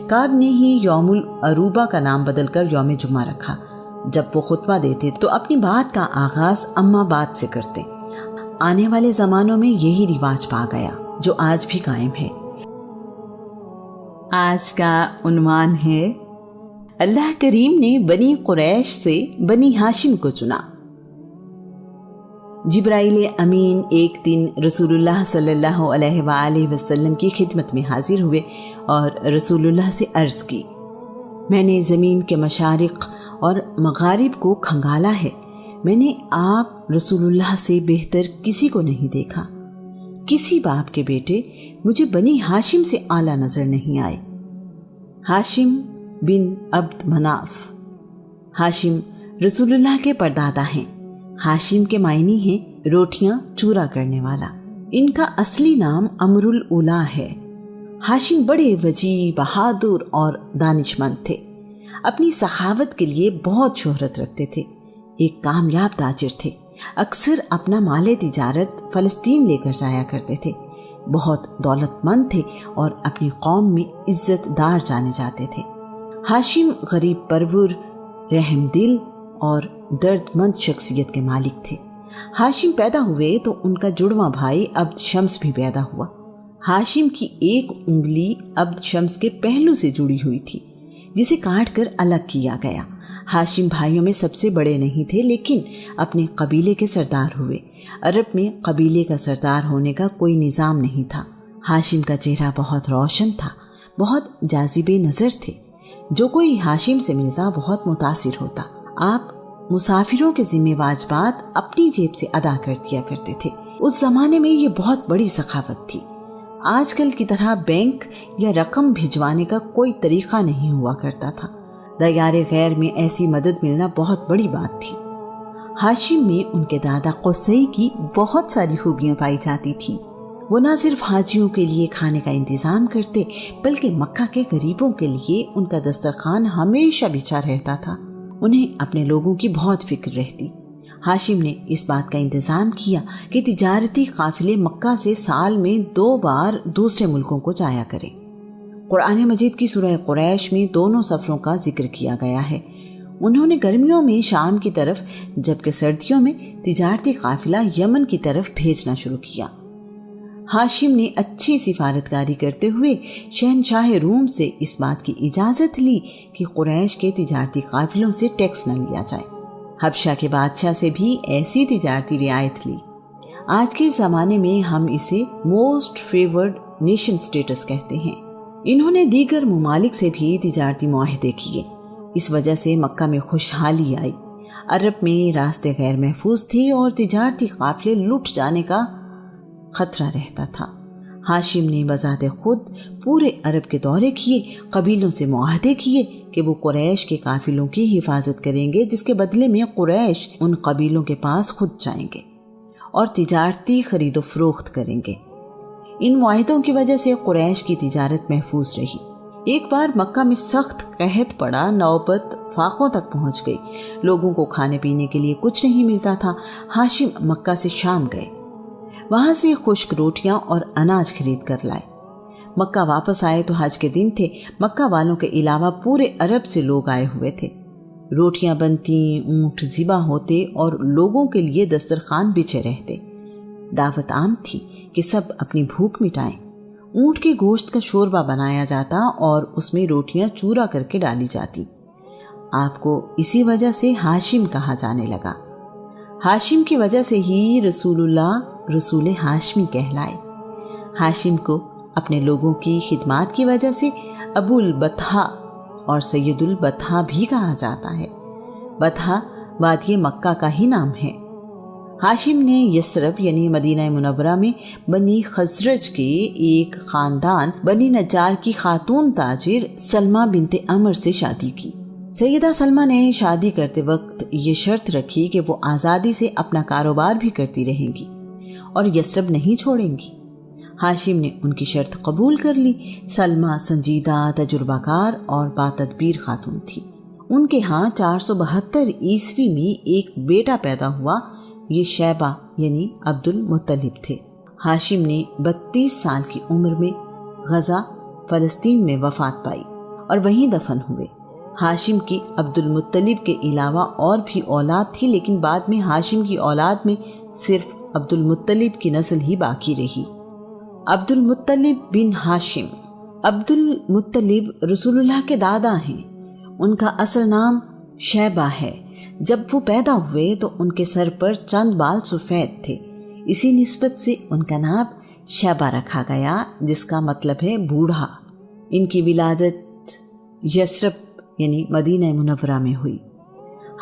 کعب نے ہی یوم العروبہ کا نام بدل کر یوم جمعہ رکھا۔ جب وہ خطبہ دیتے تو اپنی بات کا آغاز اما بات سے کرتے۔ آنے والے زمانوں میں یہی رواج پا گیا جو آج بھی قائم ہے۔ آج کا عنوان ہے اللہ کریم نے بنی قریش سے بنی ہاشم کو چنا۔ جبرائیل امین ایک دن رسول اللہ صلی اللہ علیہ وآلہ وسلم کی خدمت میں حاضر ہوئے اور رسول اللہ سے عرض کی، میں نے زمین کے مشارق اور مغارب کو کھنگالا ہے، میں نے آپ رسول اللہ سے بہتر کسی کو نہیں دیکھا، کسی باپ کے بیٹے مجھے بنی ہاشم سے اعلیٰ نظر نہیں آئے۔ ہاشم بن عبد مناف۔ ہاشم رسول اللہ کے پردادا ہیں۔ ہاشم کے معنی ہیں روٹیاں چورا کرنے والا۔ ان کا اصلی نام امر الاولیٰ ہے۔ ہاشم بڑے وجیح، بہادر اور دانشمند تھے۔ اپنی سخاوت کے لیے بہت شہرت رکھتے تھے۔ ایک کامیاب تاجر تھے۔ اکثر اپنا مال تجارت فلسطین لے کر جایا کرتے تھے۔ بہت دولت مند تھے اور اپنی قوم میں عزت دار جانے جاتے تھے۔ ہاشم غریب پرور، رحم دل اور درد مند شخصیت کے مالک تھے۔ ہاشم پیدا ہوئے تو ان کا جڑواں بھائی عبد شمس بھی پیدا ہوا۔ ہاشم کی ایک انگلی عبد شمس کے پہلو سے جڑی ہوئی تھی، جسے کاٹ کر الگ کیا گیا۔ ہاشم بھائیوں میں سب سے بڑے نہیں تھے، لیکن اپنے قبیلے کے سردار ہوئے۔ عرب میں قبیلے کا سردار ہونے کا کوئی نظام نہیں تھا۔ ہاشم کا چہرہ بہت روشن تھا، بہت جاذب نظر تھے۔ جو کوئی ہاشم سے ملتا بہت متاثر ہوتا۔ آپ مسافروں کے ذمہ واجبات اپنی جیب سے ادا کر دیا کرتے تھے۔ اس زمانے میں یہ بہت بڑی سخاوت تھی۔ آج کل کی طرح بینک یا رقم بھجوانے کا کوئی طریقہ نہیں ہوا کرتا تھا۔ دیار غیر میں ایسی مدد ملنا بہت بڑی بات تھی۔ ہاشم میں ان کے دادا قصی کی بہت ساری خوبیاں پائی جاتی تھیں۔ وہ نہ صرف حاجیوں کے لیے کھانے کا انتظام کرتے، بلکہ مکہ کے غریبوں کے لیے ان کا دسترخوان ہمیشہ بچھا رہتا تھا۔ انہیں اپنے لوگوں کی بہت فکر رہتی۔ ہاشم نے اس بات کا انتظام کیا کہ تجارتی قافلے مکہ سے سال میں 2 بار دوسرے ملکوں کو جایا کریں۔ قرآن مجید کی سورہ قریش میں دونوں سفروں کا ذکر کیا گیا ہے۔ انہوں نے گرمیوں میں شام کی طرف جبکہ سردیوں میں تجارتی قافلہ یمن کی طرف بھیجنا شروع کیا۔ ہاشم نے اچھی سفارتکاری کرتے ہوئے شہنشاہ روم سے اس بات کی اجازت لی کہ قریش کے تجارتی قافلوں سے ٹیکس نہ لیا جائے۔ حبشہ کے بادشاہ سے بھی ایسی تجارتی رعایت لی۔ آج کے زمانے میں ہم اسے موسٹ فیورڈ نیشن سٹیٹس کہتے ہیں۔ انہوں نے دیگر ممالک سے بھی تجارتی معاہدے کیے۔ اس وجہ سے مکہ میں خوشحالی آئی۔ عرب میں راستے غیر محفوظ تھے اور تجارتی قافلے لٹ جانے کا خطرہ رہتا تھا۔ ہاشم نے بذات خود پورے عرب کے دورے کیے، قبیلوں سے معاہدے کیے کہ وہ قریش کے قافلوں کی حفاظت کریں گے، جس کے بدلے میں قریش ان قبیلوں کے پاس خود جائیں گے اور تجارتی خرید و فروخت کریں گے۔ ان معاہدوں کی وجہ سے قریش کی تجارت محفوظ رہی۔ ایک بار مکہ میں سخت قحط پڑا، نوبت فاقوں تک پہنچ گئی۔ لوگوں کو کھانے پینے کے لیے کچھ نہیں ملتا تھا۔ ہاشم مکہ سے شام گئے، وہاں سے خشک روٹیاں اور اناج خرید کر لائے۔ مکہ واپس آئے تو حج کے دن تھے۔ مکہ والوں کے علاوہ پورے عرب سے لوگ آئے ہوئے تھے۔ روٹیاں بنتی، اونٹ ذبح ہوتے اور لوگوں کے لیے دسترخوان بچھے رہتے۔ دعوت عام تھی کہ سب اپنی بھوک مٹائیں۔ اونٹ کے گوشت کا شوربہ بنایا جاتا اور اس میں روٹیاں چورا کر کے ڈالی جاتی۔ آپ کو اسی وجہ سے ہاشم کہا جانے لگا۔ ہاشم کی وجہ سے ہی رسول اللہ رسول ہاشمی کہلائے۔ ہاشم کو اپنے لوگوں کی خدمات کی وجہ سے ابو البطحاء اور سید البطحاء بھی کہا جاتا ہے۔ بطحاء وادی مکہ کا ہی نام ہے۔ ہاشم نے یثرب یعنی مدینہ منورہ میں بنی خزرج کے ایک خاندان بنی نجار کی خاتون تاجر سلمہ بنت عمر سے شادی کی۔ سیدہ سلمہ نے شادی کرتے وقت یہ شرط رکھی کہ وہ آزادی سے اپنا کاروبار بھی کرتی رہیں گی اور یثرب نہیں چھوڑیں گی۔ ہاشم نے ان کی شرط قبول کر لی۔ سلمہ سنجیدہ، تجربہ کار اور باتدبیر خاتون تھی۔ ان کے ہاں 472 عیسوی میں ایک بیٹا پیدا ہوا۔ یہ شیبہ یعنی عبد المطلب تھے۔ ہاشم نے 32 سال کی عمر میں غزہ فلسطین میں وفات پائی۔ اور وہیں دفن ہوئے۔ ہاشم کی عبد المطلب کے علاوہ اور بھی اولاد تھی، لیکن بعد میں ہاشم کی اولاد میں صرف عبد المطلب کی نسل ہی باقی رہی۔ عبد المطلب بن ہاشم۔ عبد المطلب رسول اللہ کے دادا ہیں۔ ان کا اصل نام شیبہ ہے۔ جب وہ پیدا ہوئے تو ان کے سر پر چند بال سفید تھے، اسی نسبت سے ان کا نام شیبہ رکھا گیا، جس کا مطلب ہے بوڑھا۔ ان کی ولادت یثرب یعنی مدینہ منورہ میں ہوئی۔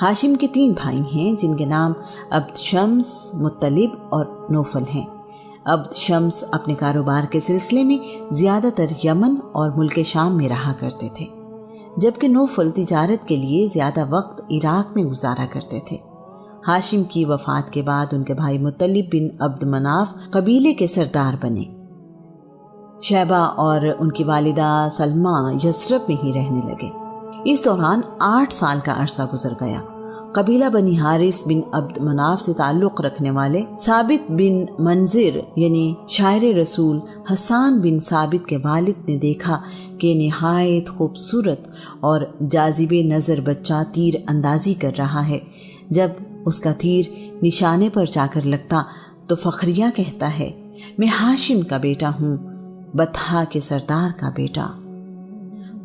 ہاشم کے 3 بھائی ہیں جن کے نام عبد شمس، مطلب اور نوفل ہیں۔ عبد شمس اپنے کاروبار کے سلسلے میں زیادہ تر یمن اور ملک شام میں رہا کرتے تھے، جبکہ نوفل تجارت کے لیے زیادہ وقت عراق میں گزارا کرتے تھے۔ ہاشم کی وفات کے بعد ان کے بھائی مطلب بن عبد مناف قبیلے کے سردار بنے۔ شیبہ اور ان کی والدہ سلمہ یثرب میں ہی رہنے لگے۔ اس دوران 8 سال کا عرصہ گزر گیا۔ قبیلہ بنی حارث بن عبد مناف سے تعلق رکھنے والے ثابت بن منذر یعنی شاعر رسول حسان بن ثابت کے والد نے دیکھا کہ نہایت خوبصورت اور جاذب نظر بچہ تیر اندازی کر رہا ہے۔ جب اس کا تیر نشانے پر جا کر لگتا تو فخریہ کہتا ہے، میں ہاشم کا بیٹا ہوں، بطحا کے سردار کا بیٹا۔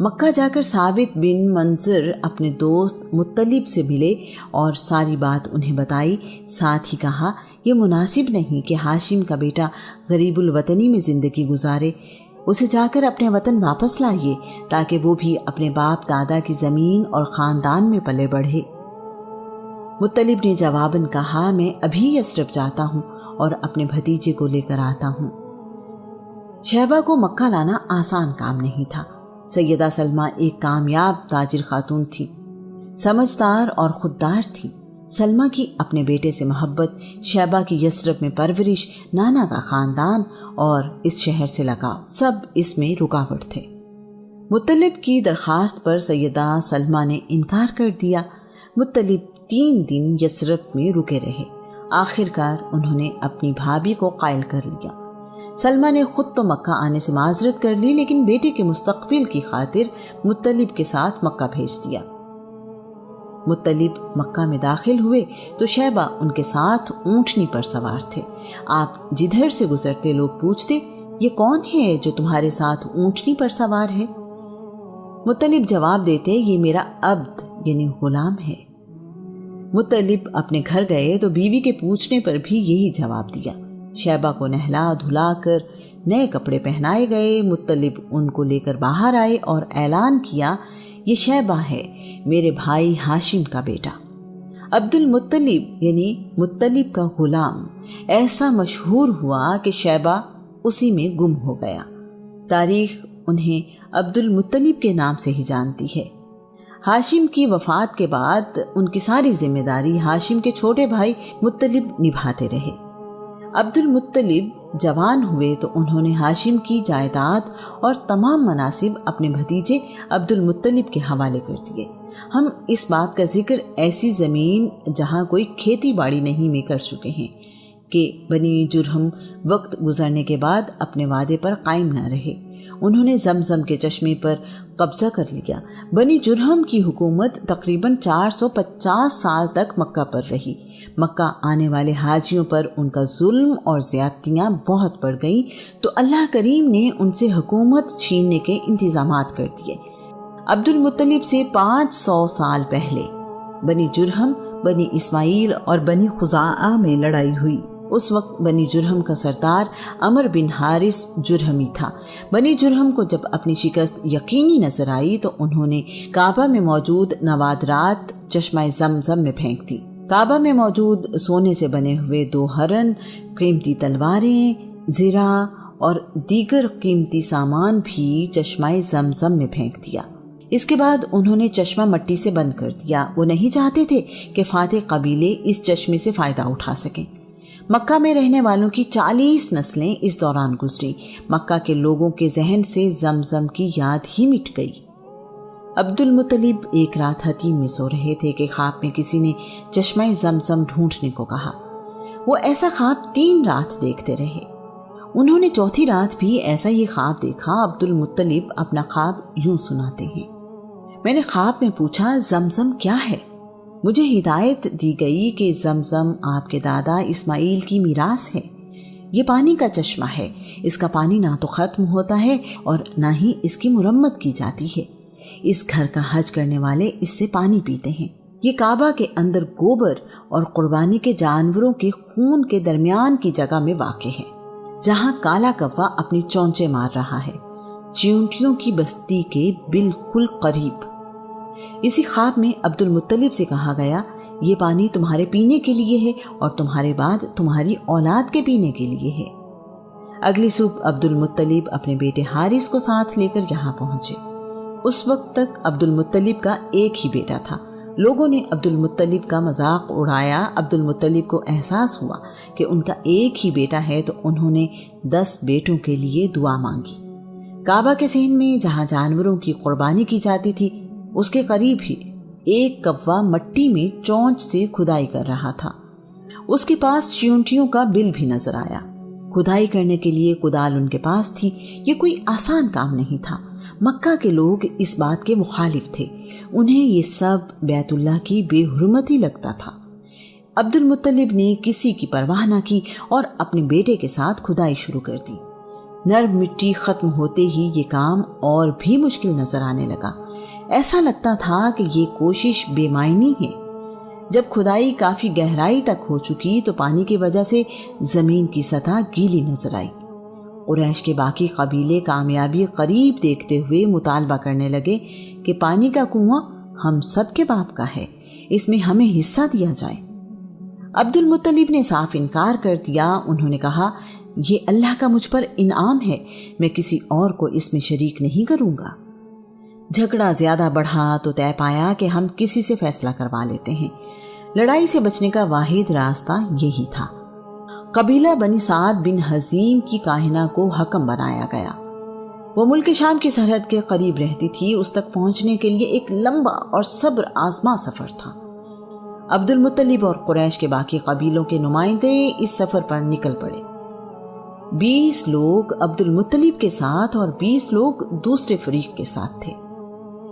مکہ جا کر ثابت بن منذر اپنے دوست مطلب سے ملے اور ساری بات انہیں بتائی، ساتھ ہی کہا یہ مناسب نہیں کہ ہاشم کا بیٹا غریب الوطنی میں زندگی گزارے، اسے جا کر اپنے وطن واپس لائیے تاکہ وہ بھی اپنے باپ دادا کی زمین اور خاندان میں پلے بڑھے۔ مطلب نے جواباً کہا، میں ابھی یثرب جاتا ہوں اور اپنے بھتیجے کو لے کر آتا ہوں۔ شیبہ کو مکہ لانا آسان کام نہیں تھا۔ سیدہ سلمہ ایک کامیاب تاجر خاتون تھی، سمجھدار اور خوددار تھی۔ سلمہ کی اپنے بیٹے سے محبت، شیبہ کی یثرب میں پرورش، نانا کا خاندان اور اس شہر سے لگاؤ، سب اس میں رکاوٹ تھے۔ مطلب کی درخواست پر سیدہ سلمہ نے انکار کر دیا۔ مطلب 3 دن یثرب میں رکے رہے۔ آخر کار انہوں نے اپنی بھابھی کو قائل کر لیا۔ سلمہ نے خود تو مکہ آنے سے معذرت کر لی، لیکن بیٹے کے مستقبل کی خاطر مطلب کے ساتھ مکہ بھیج دیا۔ مطلب مکہ میں داخل ہوئے تو شیبہ ان کے ساتھ اونٹنی پر سوار تھے۔ آپ جدھر سے گزرتے لوگ پوچھتے، یہ کون ہے جو تمہارے ساتھ اونٹنی پر سوار ہے؟ مطلب جواب دیتے، یہ میرا عبد یعنی غلام ہے۔ مطلب اپنے گھر گئے تو بیوی کے پوچھنے پر بھی یہی جواب دیا۔ شیبہ کو نہلا دھلا کر نئے کپڑے پہنائے گئے۔ مطلب ان کو لے کر باہر آئے اور اعلان کیا، یہ شیبہ ہے، میرے بھائی ہاشم کا بیٹا۔ عبد المطلب یعنی مطلب کا غلام ایسا مشہور ہوا کہ شیبہ اسی میں گم ہو گیا۔ تاریخ انہیں عبد المطلب کے نام سے ہی جانتی ہے۔ ہاشم کی وفات کے بعد ان کی ساری ذمہ داری ہاشم کے چھوٹے بھائی مطلب نبھاتے رہے۔ عبد المطلب جوان ہوئے تو انہوں نے ہاشم کی جائیداد اور تمام مناصب اپنے بھتیجے عبد المطلب کے حوالے کر دیے۔ ہم اس بات کا ذکر ایسی زمین جہاں کوئی کھیتی باڑی نہیں میں کر چکے ہیں کہ بنی جرہم وقت گزرنے کے بعد اپنے وعدے پر قائم نہ رہے۔ انہوں نے زمزم کے چشمے پر قبضہ کر لیا۔ بنی جرہم کی حکومت تقریباً 450 سال تک مکہ پر رہی۔ مکہ آنے والے حاجیوں پر ان کا ظلم اور زیادتیاں بہت بڑھ گئیں تو اللہ کریم نے ان سے حکومت چھیننے کے انتظامات کر دیے۔ عبد المطلب سے 500 سال پہلے بنی جرہم، بنی اسماعیل اور بنی خزاعہ میں لڑائی ہوئی۔ اس وقت بنی جرہم کا سردار عمر بن حارث جرہمی تھا۔ بنی جرہم کو جب اپنی شکست یقینی نظر آئی تو انہوں نے کعبہ میں موجود نوادرات چشمہ زمزم میں پھینک دی۔ کعبہ میں موجود سونے سے بنے ہوئے 2 ہرن، قیمتی تلواریں، زرہ اور دیگر قیمتی سامان بھی چشمہ زمزم میں پھینک دیا۔ اس کے بعد انہوں نے چشمہ مٹی سے بند کر دیا۔ وہ نہیں چاہتے تھے کہ فاتح قبیلے اس چشمے سے فائدہ اٹھا سکیں۔ مکہ میں رہنے والوں کی 40 نسلیں اس دوران گزری۔ مکہ کے لوگوں کے ذہن سے زمزم کی یاد ہی مٹ گئی۔ عبد المطلب ایک رات حتیم میں سو رہے تھے کہ خواب میں کسی نے چشمہ زمزم ڈھونڈنے کو کہا۔ وہ ایسا خواب 3 رات دیکھتے رہے۔ انہوں نے 4تھی رات بھی ایسا ہی خواب دیکھا۔ عبد المطلب اپنا خواب یوں سناتے ہیں۔ میں نے خواب میں پوچھا زمزم کیا ہے؟ مجھے ہدایت دی گئی کہ زمزم آپ کے دادا اسماعیل کی میراث ہے۔ یہ پانی کا چشمہ ہے، اس کا پانی نہ تو ختم ہوتا ہے اور نہ ہی اس کی مرمت کی جاتی ہے۔ اس گھر کا حج کرنے والے اس سے پانی پیتے ہیں۔ یہ کعبہ کے اندر گوبر اور قربانی کے جانوروں کے خون کے درمیان کی جگہ میں واقع ہے، جہاں کالا کوا اپنی چونچے مار رہا ہے، چیونٹیوں کی بستی کے بالکل قریب۔ اسی خواب میں عبد المطلب سے کہا گیا یہ پانی تمہارے پینے کے لیے ہے اور تمہارے بعد تمہاری اولاد کے پینے کے لیے ہے۔ اگلی صبح عبد المطلب اپنے بیٹے حارث کو ساتھ لے کر یہاں پہنچے۔ اس وقت تک عبد المطلب کا ایک ہی بیٹا تھا۔ لوگوں نے عبد المطلب کا مذاق اڑایا۔ عبد المطلب کو احساس ہوا کہ ان کا ایک ہی بیٹا ہے تو انہوں نے 10 بیٹوں کے لیے دعا مانگی۔ کعبہ کے صحن میں جہاں جانوروں کی قربانی کی جاتی تھی اس کے قریب ہی ایک کوا مٹی میں چونچ سے کھدائی کر رہا تھا۔ اس کے پاس چیونٹیوں کا بل بھی نظر آیا۔ کھدائی کرنے کے لیے کدال ان کے پاس تھی۔ یہ کوئی آسان کام نہیں تھا۔ مکہ کے لوگ اس بات کے مخالف تھے، انہیں یہ سب بیت اللہ کی بے حرمتی لگتا تھا۔ عبد المطلب نے کسی کی پرواہ نہ کی اور اپنے بیٹے کے ساتھ کھدائی شروع کر دی۔ نرم مٹی ختم ہوتے ہی یہ کام اور بھی مشکل نظر آنے لگا۔ ایسا لگتا تھا کہ یہ کوشش بے معنی ہے۔ جب کھدائی کافی گہرائی تک ہو چکی تو پانی کی وجہ سے زمین کی سطح گیلی نظر آئی۔ قریش کے باقی قبیلے کامیابی قریب دیکھتے ہوئے مطالبہ کرنے لگے کہ پانی کا کنواں ہم سب کے باپ کا ہے، اس میں ہمیں حصہ دیا جائے۔ عبد المطلب نے صاف انکار کر دیا۔ انہوں نے کہا یہ اللہ کا مجھ پر انعام ہے، میں کسی اور کو اس میں شریک نہیں کروں گا۔ جھگڑا زیادہ بڑھا تو طے پایا کہ ہم کسی سے فیصلہ کروا لیتے ہیں۔ لڑائی سے بچنے کا واحد راستہ یہی تھا۔ قبیلہ بنی سعد بن حزیم کی کاہنہ کو حکم بنایا گیا۔ وہ ملک شام کی سرحد کے قریب رہتی تھی۔ اس تک پہنچنے کے لیے ایک لمبا اور صبر آزما سفر تھا۔ عبد المطلب اور قریش کے باقی قبیلوں کے نمائندے اس سفر پر نکل پڑے۔ 20 لوگ عبد المطلب کے ساتھ اور 20 لوگ دوسرے فریق کے ساتھ تھے۔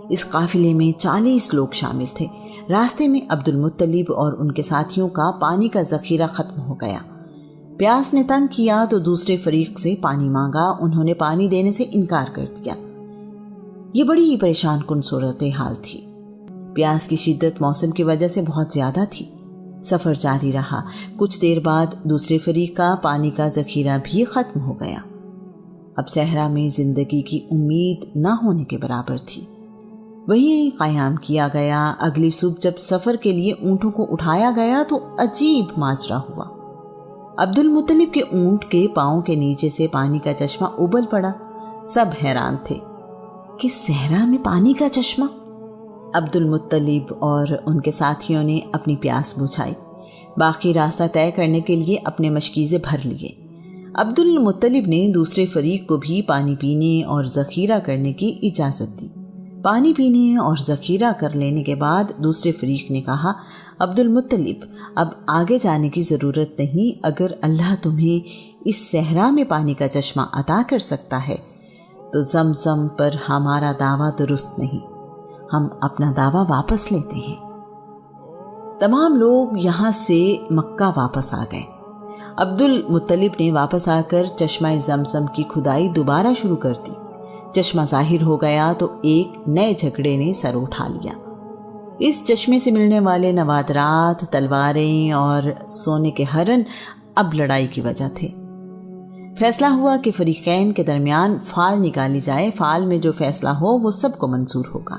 اس قافلے میں 40 لوگ شامل تھے۔ راستے میں عبد المطلب اور ان کے ساتھیوں کا پانی کا ذخیرہ ختم ہو گیا۔ پیاس نے تنگ کیا تو دوسرے فریق سے پانی مانگا۔ انہوں نے پانی دینے سے انکار کر دیا۔ یہ بڑی ہی پریشان کن صورتحال تھی۔ پیاس کی شدت موسم کی وجہ سے بہت زیادہ تھی۔ سفر جاری رہا۔ کچھ دیر بعد دوسرے فریق کا پانی کا ذخیرہ بھی ختم ہو گیا۔ اب صحرا میں زندگی کی امید نہ ہونے کے برابر تھی۔ وہی قیام کیا گیا۔ اگلی صبح جب سفر کے لیے اونٹوں کو اٹھایا گیا تو عجیب ماجرا ہوا۔ عبد المطلب کے اونٹ کے پاؤں کے نیچے سے پانی کا چشمہ ابل پڑا۔ سب حیران تھے کہ صحرا میں پانی کا چشمہ۔ عبد المطلب اور ان کے ساتھیوں نے اپنی پیاس بجھائی۔ باقی راستہ طے کرنے کے لیے اپنے مشکیزے بھر لیے۔ عبد المطلب نے دوسرے فریق کو بھی پانی پینے اور ذخیرہ کرنے کی اجازت دی۔ پانی پینے اور ذخیرہ کر لینے کے بعد دوسرے فریق نے کہا عبد المطلب اب آگے جانے کی ضرورت نہیں۔ اگر اللہ تمہیں اس صحرا میں پانی کا چشمہ عطا کر سکتا ہے تو زمزم پر ہمارا دعویٰ درست نہیں، ہم اپنا دعویٰ واپس لیتے ہیں۔ تمام لوگ یہاں سے مکہ واپس آ گئے۔ عبد المطلب نے واپس آ کر چشمہ زمزم کی کھدائی دوبارہ شروع کر دی۔ چشمہ ظاہر ہو گیا تو ایک نئے جھگڑے نے سر اٹھا لیا۔ اس چشمے سے ملنے والے نوادرات، تلواریں اور سونے کے ہرن اب لڑائی کی وجہ تھے۔ فیصلہ ہوا کہ فریقین کے درمیان فال نکالی جائے۔ فال میں جو فیصلہ ہو وہ سب کو منظور ہوگا۔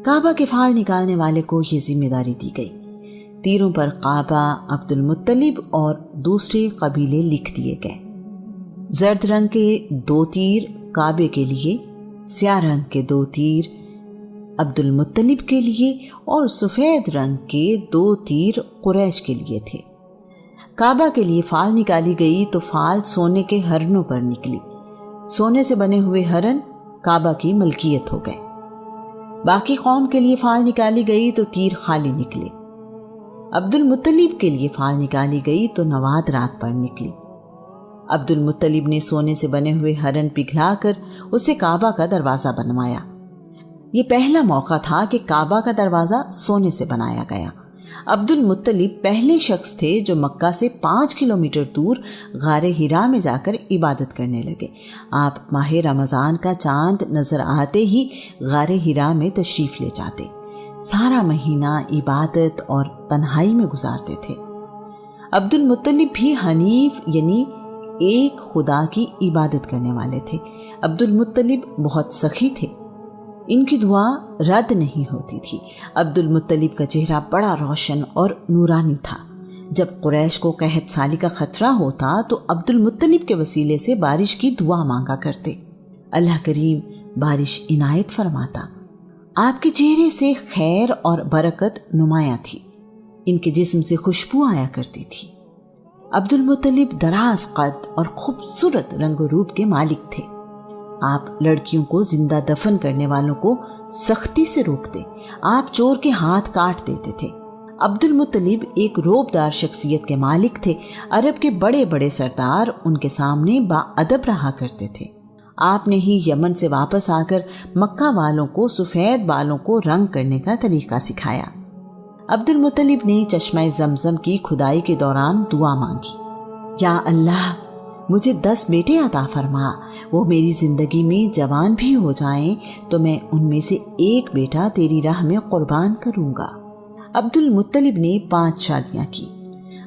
کعبہ کے فال نکالنے والے کو یہ ذمہ داری دی گئی۔ تیروں پر کعبہ، عبد المطلب اور دوسرے قبیلے لکھ دیے گئے۔ زرد رنگ کے 2 تیر کعبے کے لیے، سیاہ رنگ کے 2 تیر عبد المطلب کے لیے اور سفید رنگ کے 2 تیر قریش کے لیے تھے۔ کعبہ کے لیے فال نکالی گئی تو فال سونے کے ہرنوں پر نکلی۔ سونے سے بنے ہوئے ہرن کعبہ کی ملکیت ہو گئے۔ باقی قوم کے لیے فال نکالی گئی تو تیر خالی نکلے۔ عبد المطلب کے لیے فال نکالی گئی تو نواد رات پر نکلی۔ عبد المطلب نے سونے سے بنے ہوئے ہرن پگھلا کر اسے کعبہ کا دروازہ بنوایا۔ یہ پہلا موقع تھا کہ کعبہ کا دروازہ سونے سے بنایا گیا۔ عبد المطلب پہلے شخص تھے جو مکہ سے 5 کلومیٹر دور غار حرا میں جا کر عبادت کرنے لگے۔ آپ ماہ رمضان کا چاند نظر آتے ہی غار حرا میں تشریف لے جاتے، سارا مہینہ عبادت اور تنہائی میں گزارتے تھے۔ عبد المطلب بھی حنیف یعنی ایک خدا کی عبادت کرنے والے تھے۔ عبد المطلب بہت سخی تھے، ان کی دعا رد نہیں ہوتی تھی۔ عبد المطلب کا چہرہ بڑا روشن اور نورانی تھا۔ جب قریش کو قحط سالی کا خطرہ ہوتا تو عبد المطلب کے وسیلے سے بارش کی دعا مانگا کرتے، اللہ کریم بارش عنایت فرماتا۔ آپ کے چہرے سے خیر اور برکت نمایاں تھی، ان کے جسم سے خوشبو آیا کرتی تھی۔ عبد المطلب دراز قد اور خوبصورت رنگ و روپ کے مالک تھے۔ آپ لڑکیوں کو زندہ دفن کرنے والوں کو سختی سے روکتے، آپ چور کے ہاتھ کاٹ دیتے تھے۔ عبد المطلب ایک روبدار شخصیت کے مالک تھے۔ عرب کے بڑے بڑے سردار ان کے سامنے باادب رہا کرتے تھے۔ آپ نے ہی یمن سے واپس آ کر مکہ والوں کو سفید بالوں کو رنگ کرنے کا طریقہ سکھایا۔ عبد المطلب نے چشمہ زمزم کی کھدائی کے دوران دعا مانگی، یا اللہ مجھے 10 بیٹے عطا فرما، وہ میری زندگی میں جوان بھی ہو جائیں تو میں ان میں سے ایک بیٹا تیری راہ میں قربان کروں گا۔ عبد المطلب نے 5 شادیاں کی۔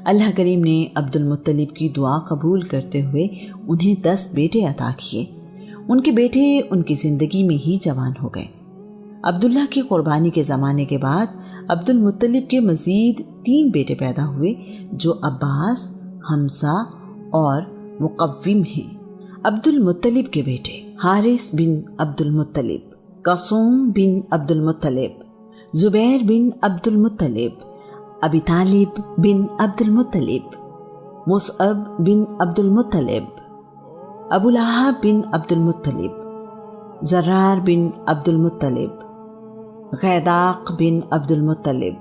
اللہ کریم نے عبد المطلب کی دعا قبول کرتے ہوئے انہیں 10 بیٹے عطا کیے۔ ان کے بیٹے ان کی زندگی میں ہی جوان ہو گئے۔ عبداللہ کی قربانی کے زمانے کے بعد عبد المطلب کے مزید 3 بیٹے پیدا ہوئے جو عباس، حمزہ اور مقوم ہیں۔ عبد المطلب کے بیٹے حارث بن عبد المطلب، قاسم بن عبد المطلب، زبیر بن عبد المطلب، ابی طالب بن عبد المطلب، مصعب بن عبد المطلب، ابو لہب بن عبد المطلب، زرار بن عبد المطلب، غیداق بن عبد المطلب،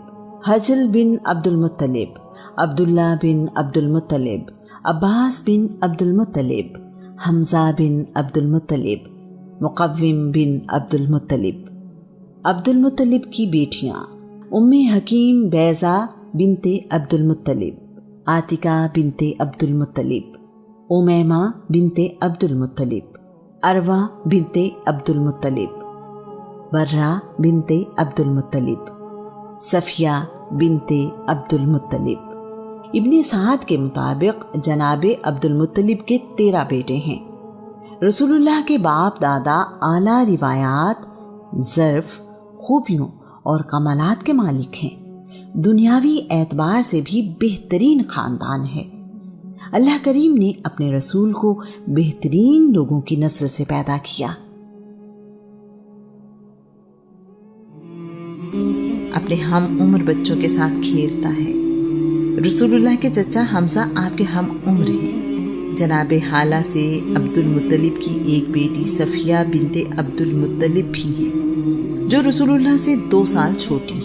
حجل بن عبد المطلب، عبداللہ بن عبد المطلب، عباس بن عبد المطلب، حمزہ بن عبد المطلب، مقوم بن عبد المطلب۔ عبد المطلب کی بیٹیاں ام حکیم بیضہ بنت عبد المطلب، عاتکہ بنت عبد المطلب، امیمہ بنت عبد المطلب، عروہ بنت عبد المطلب، برہ بنت عبد المطلب، صفیہ بنت عبد المطلب۔ ابن سعد کے مطابق جناب عبد المطلب کے 13 بیٹے ہیں۔ رسول اللہ کے باپ دادا اعلیٰ روایات، ظرف، خوبیوں اور کمالات کے مالک ہیں۔ دنیاوی اعتبار سے بھی بہترین خاندان ہے۔ اللہ کریم نے اپنے رسول کو بہترین لوگوں کی نسل سے پیدا کیا۔ اپنے ہم عمر بچوں کے ساتھ کھیلتا ہے۔ رسول اللہ کے چچا حمزہ آپ کے ہم عمر ہیں۔ جناب حالہ سے عبد المطلب کی ایک بیٹی صفیہ بنت عبد المطلب بھی ہیں جو رسول اللہ سے 2 سال چھوٹی